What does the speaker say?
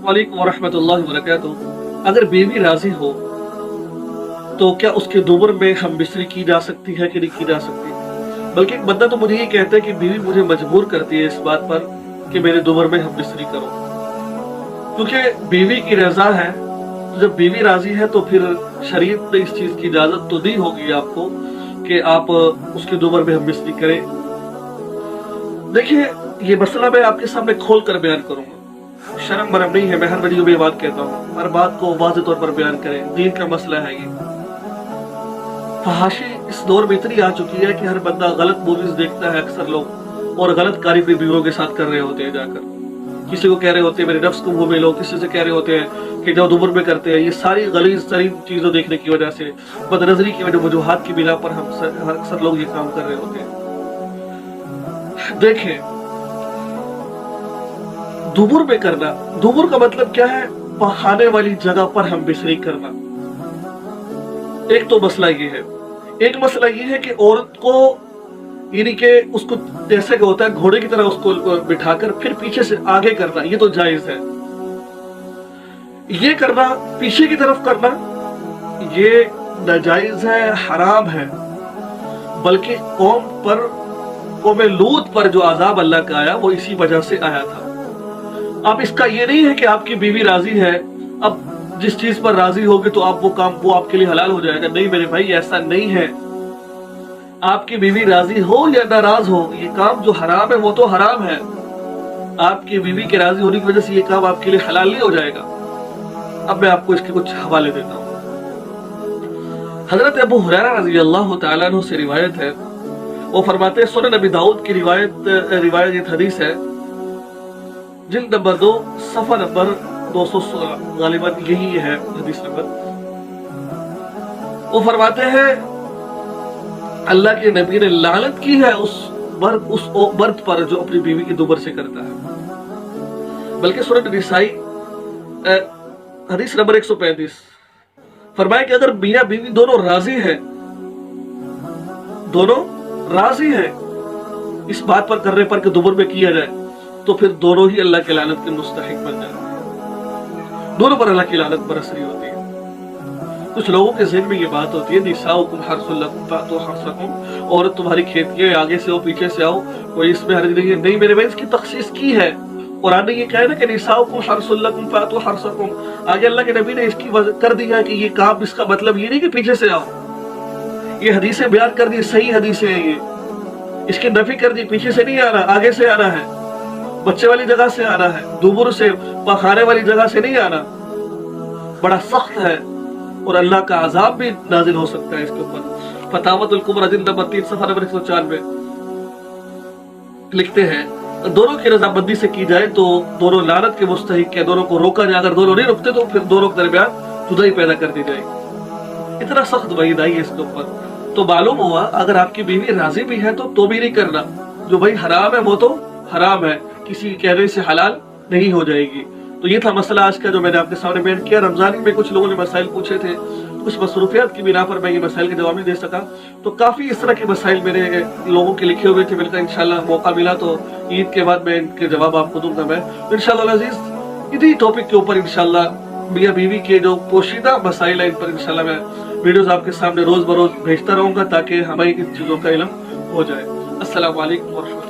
वालेकुम वरहमतुल्लाहि वबरकातुहू। अगर बीवी राजी हो तो क्या उसके दुबर में हम बिस्तरी की जा सकती है कि नहीं की जा सकती? बल्कि एक बंदा तो मुझे ये कहता है कि बीवी मुझे मजबूर करती है इस बात पर कि मेरे दुबर में हम बिस्तरी करो, क्योंकि बीवी की रजा है। जब बीवी राजी है तो फिर शरीयत ने इस चीज की इजाजत तो दी होगी आपको कि आप उसके दुबर में हम बिस्तरी करें। देखिए, ये मसला मैं आपके सामने खोल कर बयान करूंगा, शर्म बरम नहीं है, मैं हर वीडियो में ये बात कहता हूँ, हर बात को वाज़ेह तौर पर बयान करें, दीन का मसला है ये। फहाशी इस दौर में इतनी आ चुकी है कि हर बंदा गलत मूवीज देखता है अक्सर लोग, और गलत कारी अपनी बीवियों के साथ कर रहे होते हैं जाकर। किसी को कह रहे होते हैं मेरे नफ्स को मुंह में लो, किसी से कह रहे होते हैं कि जो दुबर में करते हैं। ये सारी गलीज तरीन चीजों देखने की वजह से, बदनजरी की वजूहात की बिना पर हम अक्सर लोग ये काम कर रहे होते हैं। देखें, दुबुर में करना, दुबुर का मतलब क्या है? पखाने वाली जगह पर हम बिस्तरी करना। एक तो मसला ये है। एक मसला ये है कि औरत को यानी कि उसको जैसे कि होता है घोड़े की तरह उसको बिठाकर फिर पीछे से आगे करना, ये तो जायज है। ये करना पीछे की तरफ करना ये नाजायज है, हराम है। बल्कि कौम लूत पर जो अजाब अल्लाह का आया वो इसी वजह से आया था। अब इसका ये नहीं है कि आपकी बीवी राजी है, अब जिस चीज पर राजी होगी तो आप वो आपके लिए हलाल हो जाएगा। नहीं मेरे भाई, ऐसा नहीं है। आपकी बीवी राजी हो या नाराज हो, ये काम जो हराम है वो तो हराम है। आपकी बीवी के राजी होने की वजह से ये काम आपके लिए हलाल नहीं हो जाएगा। अब मैं आपको इसके कुछ हवाले देता हूँ। हजरत अबू हुरैरा रज़ी अल्लाह तआला अन्हु से रिवायत है, वो फरमाते हैं, सुनन नबी दाऊद की रिवायत हदीस है, जिल्द नंबर 2 सफा नंबर 216, गालिबन यही है हदीस नंबर। वो फरमाते हैं अल्लाह के नबी ने लानत की है उस मर्द पर जो अपनी बीवी की दुबर से करता है। बल्कि सूरह निसाई हदीस नंबर 135 फरमाया कि अगर मियां बीवी दोनों राजी है इस बात पर करने पर कि दुबर में किया जाए, तो फिर दोनों ही अल्लाह की लानत के मुस्तहिक बन जाते हैं। दोनों पर अल्लाह की लानत बरस रही होती है। कुछ लोगों के ज़हन में ये बात होती है, निसाउकुम हर्सुल लकुम फातू हर्सकुम, औरत तुम्हारी खेती है, आगे से आओ पीछे से आओ, कोई इसमें हर्ज नहीं है। नहीं मेरे भाई, इसकी तखसीस की है। कुरान ने ये कहा ना कि निसाउकुम हर्सुल लकुम फातू हर्सकुम, आगे अल्लाह के नबी ने इसकी कर दिया कि ये काम, इसका मतलब ये नहीं कि पीछे से आओ। ये हदीसें बयान कर दी, सही हदीसें हैं ये, इसकी नफी कर दी, पीछे से नहीं आना, आगे से आना है, बच्चे वाली जगह से आना है, दुबुर से पखाने वाली जगह से नहीं आना। बड़ा सख्त है और अल्लाह का अजाब भी नाजिल हो सकता है इसके ऊपर। फतावतुल कुबरा जिल्द नंबर 3 सफा नंबर 104 में लिखते हैं, दोनों की रजामंदी से की जाए तो दोनों लानत के मुस्तहिक है। दोनों को रोका जाए, अगर दोनों नहीं रुकते तो फिर दोनों के दरमियान जुदाई पैदा कर दी जाएगी। इतना सख्त वईद आई है इसके ऊपर। तो मालूम हुआ अगर आपकी बीवी राजी भी है तो भी नहीं करना। जो भाई हराम है वो तो हराम है, किसी कहने से हलाल नहीं हो जाएगी। तो ये था मसला आज का जो मैंने आपके सामने बयान किया। रमजान में कुछ लोगों ने मसाइल पूछे थे, कुछ मसरूफियात की बिना पर मैं ये मसाइल के जवाब नहीं दे सका। तो काफी इस तरह के मसाइल मेरे लोगों के लिखे हुए थे, मिलकर इंशाल्लाह मौका मिला तो ईद के बाद मैं इनके जवाब आपको दूंगा। मैं इंशाल्लाह अजीज इसी टॉपिक के ऊपर इंशाल्लाह मियां बीवी के जो पोशीदा मसाइल है इन पर इंशाल्लाह मैं वीडियोस आपके सामने रोज बरोज भेजता रहूंगा ताकि हमें इन चीजों का इल्म हो जाए। अस्सलाम वालेकुम।